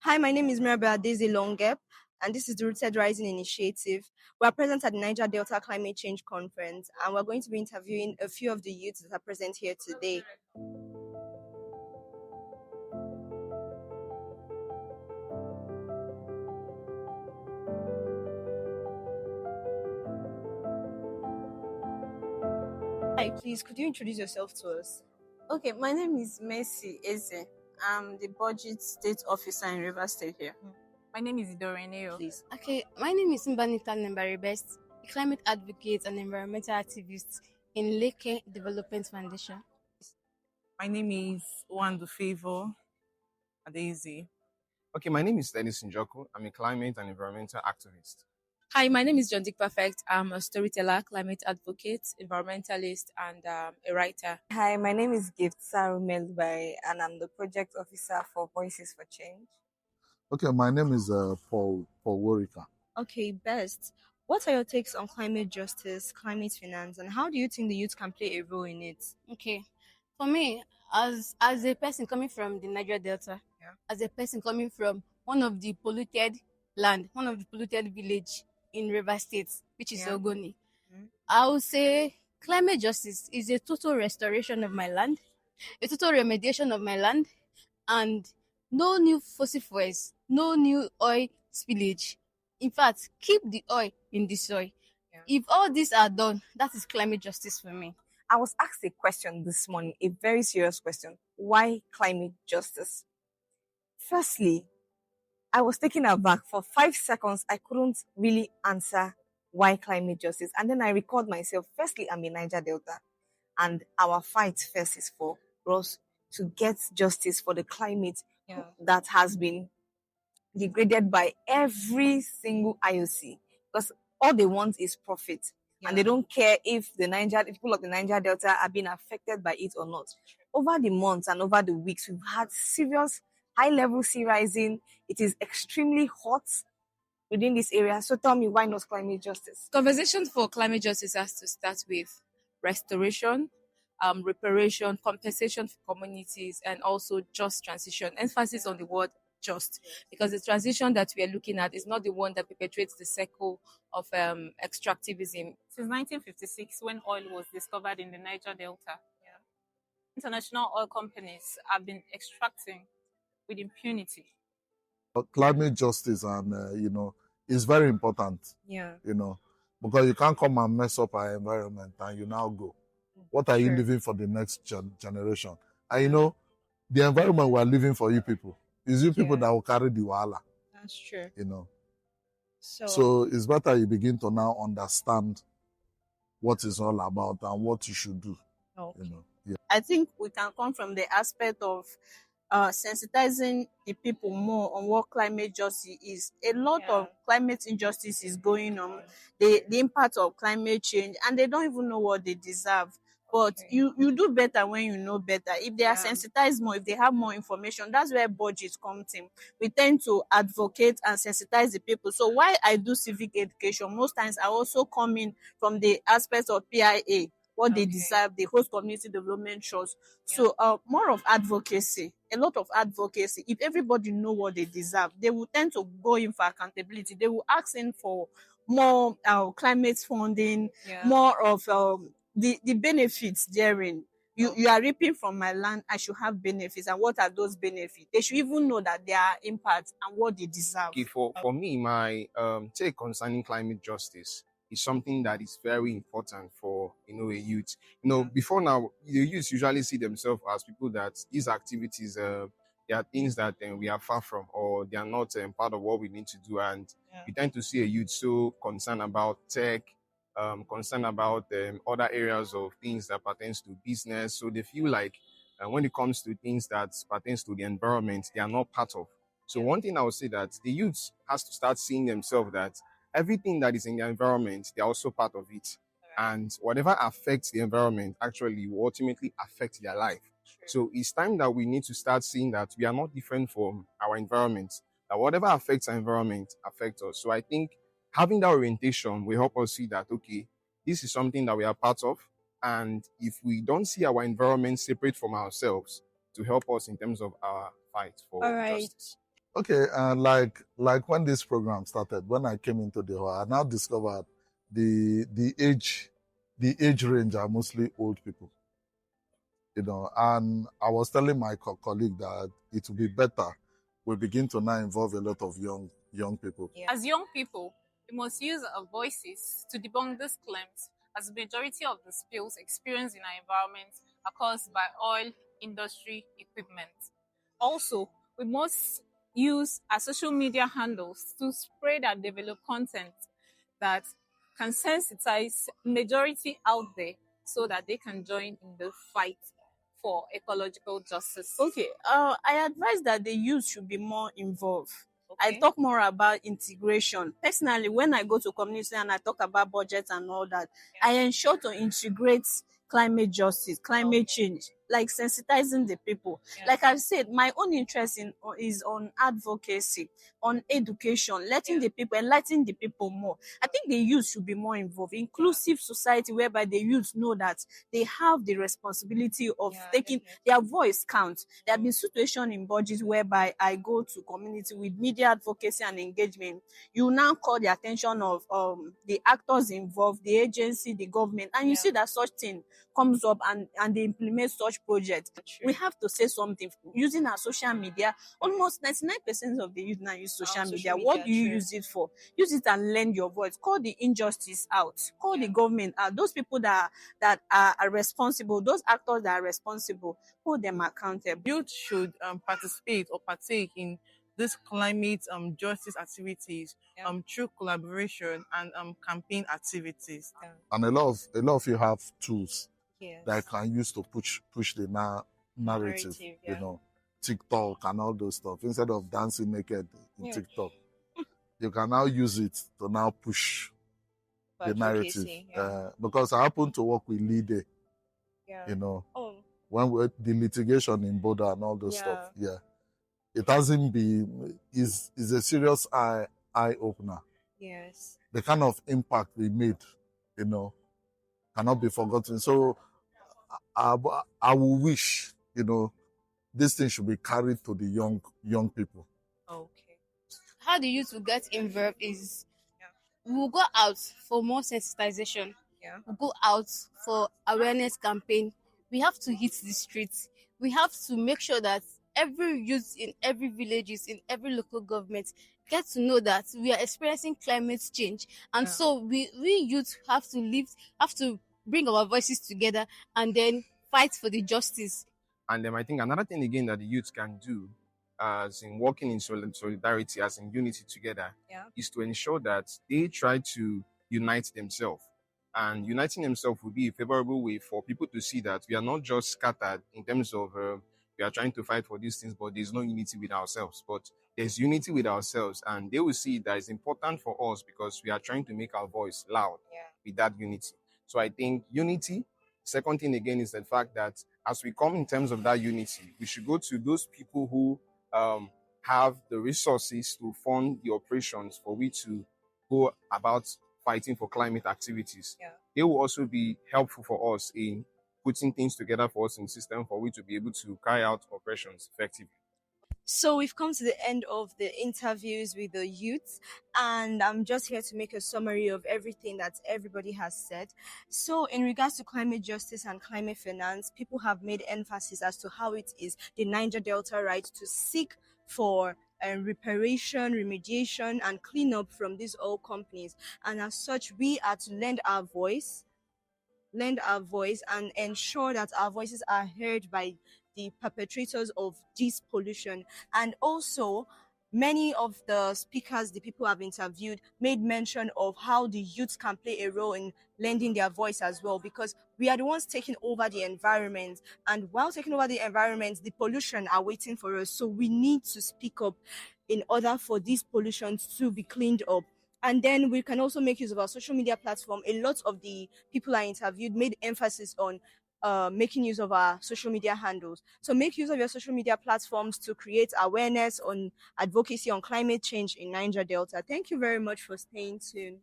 Hi, my name is Mirabel Daisy Longep, and this is the Rooted Rising Initiative. We are present at the Niger Delta Climate Change Conference, and we're going to be interviewing a few of the youths that are present here today. Hi, please, could you introduce yourself to us? Okay, my name is Mercy Eze. I'm the budget state officer in River State here. My name is Doreneo. Please. Okay, my name is Mbanita Nembari Best, a climate advocate and environmental activist in Lake Development Foundation. My name is Wandu Favor Adezi. Okay, my name is Dennis Njoku. I'm a climate and environmental activist. Hi, my name is John Dick Perfect. I'm a storyteller, climate advocate, environmentalist, and a writer. Hi, my name is Gift Saru Melbai, and I'm the project officer for Voices for Change. Okay, my name is Paul Worika. Okay, Best. What are your takes on climate justice, climate finance, and how do you think the youth can play a role in it? Okay, for me, as a person coming from the Niger Delta, as a person coming from one of the polluted land, one of the polluted village in River State, which is Ogoni, I would say climate justice is a total restoration of my land, a total remediation of my land, and no new fossil fuels, no new oil spillage. In fact, keep the oil in the soil. If all these are done, that is climate justice for me. I was asked a question this morning, a very serious question. Why climate justice? Firstly, I was taken aback. For 5 seconds, I couldn't really answer why climate justice. And then I recalled myself. Firstly, I'm in Niger Delta. And our fight first is for us to get justice for the climate that has been degraded by every single IOC. Because all they want is profit. And they don't care if the people of the Niger Delta are being affected by it or not. Over the months and over the weeks, we've had serious high-level sea rising. It is extremely hot within this area. So tell me, why not climate justice? Conversation for climate justice has to start with restoration, reparation, compensation for communities, and also just transition. Emphasis on the word just, because the transition that we are looking at is not the one that perpetuates the cycle of extractivism. Since 1956, when oil was discovered in the Niger Delta, international oil companies have been extracting with impunity. Climate justice and, is very important, because you can't come and mess up our environment and you now go. What are you leaving for the next generation? And the environment we're living for you people. It's you people that will carry the wahala. That's true. So it's better you begin to now understand what it's all about and what you should do. I think we can come from the aspect of sensitizing the people more on what climate justice is. A lot of climate injustice is going on, the impact of climate change, and they don't even know what they deserve. But you do better when you know better. If they are sensitized more, if they have more information, that's where budgets comes in. We tend to advocate and sensitize the people. So while I do civic education, most times I also come in from the aspects of PIA, what they deserve, the host community development trust. So more of advocacy, a lot of advocacy. If everybody know what they deserve, they will tend to go in for accountability. They will ask in for more climate funding, more of the benefits therein. You are reaping from my land, I should have benefits. And what are those benefits? They should even know that there are impacts and what they deserve. Okay, for me, my take concerning climate justice is something that is very important for a youth. Before now, the youth usually see themselves as people that these activities they are things that we are far from, or they are not part of what we need to do. And we tend to see a youth so concerned about tech, concerned about other areas of things that pertains to business. So they feel like when it comes to things that pertains to the environment, they are not part of. So one thing I would say that the youth has to start seeing themselves that everything that is in the environment, they're also part of it. And whatever affects the environment actually will ultimately affect their life. So it's time that we need to start seeing that we are not different from our environment, that whatever affects our environment affects us. So I think having that orientation will help us see that, okay, this is something that we are part of. And if we don't see our environment separate from ourselves to help us in terms of our fight for justice. Okay, like when this program started, when I came into the hall, I now discovered the age range are mostly old people. And I was telling my colleague that it would be better we begin to now involve a lot of young people. As young people, we must use our voices to debunk these claims, as the majority of the spills experienced in our environment are caused by oil industry equipment. Also, we must use our social media handles to spread and develop content that can sensitize majority out there so that they can join in the fight for ecological justice. Okay, I advise that the youth should be more involved. I Okay. talk more about integration. Personally, when I go to community and I talk about budget and all that, I ensure to integrate climate justice, climate change, like sensitizing the people. Like I've said, my own interest is on advocacy, on education, letting the people, enlightening the people more. I think the youth should be more involved. Inclusive society whereby the youth know that they have the responsibility of taking their voice count. There have been situations in budget whereby I go to community with media advocacy and engagement. You now call the attention of the actors involved, the agency, the government, and you see that such thing comes up and they implement such projects. We have to say something using our social media. Almost 99% of the youth now use social media. What do you use it for? Use it and lend your voice. Call the injustice out. Call the government out. Those people that are responsible, those actors that are responsible, hold them accountable. Youth should participate or partake in this climate justice activities through collaboration and campaign activities. And a lot of you have tools that can use to push the narrative, TikTok and all those stuff. Instead of dancing naked in TikTok, you can now use it to now push the narrative. Because I happen to work with Lide, when the litigation in Boda and all those stuff. It hasn't been, is a serious eye opener. Yes. The kind of impact we made, cannot be forgotten. So I will wish, this thing should be carried to the young people. Okay. How the youth will get involved is we will go out for more sensitization. We'll go out for awareness campaign. We have to hit the streets. We have to make sure that every youth in every villages, in every local government get to know that we are experiencing climate change. And so we youth have to bring our voices together and then fight for the justice. And I think another thing again that the youth can do, as in working in solidarity, as in unity together, is to ensure that they try to unite themselves. And uniting themselves will be a favorable way for people to see that we are not just scattered in terms of we are trying to fight for these things, but there's no unity with ourselves. But there's unity with ourselves, and they will see that it's important for us because we are trying to make our voice loud with that unity. So I think unity. Second thing again is the fact that as we come in terms of that unity, we should go to those people who have the resources to fund the operations for which to go about fighting for climate activities. They will also be helpful for us in putting things together for us in the system for which to be able to carry out operations effectively. So we've come to the end of the interviews with the youth, and I'm just here to make a summary of everything that everybody has said. So in regards to climate justice and climate finance, people have made emphasis as to how it is the Niger Delta right to seek for reparation, remediation, and cleanup from these oil companies. And as such, we are to lend our voice and ensure that our voices are heard by the perpetrators of this pollution. And also, many of the speakers, the people I've interviewed, made mention of how the youth can play a role in lending their voice as well, because we are the ones taking over the environment. And while taking over the environment, the pollution are waiting for us. So we need to speak up in order for these pollutions to be cleaned up. And then we can also make use of our social media platform. A lot of the people I interviewed made emphasis on making use of our social media handles. So make use of your social media platforms to create awareness on advocacy on climate change in Niger Delta. Thank you very much for staying tuned.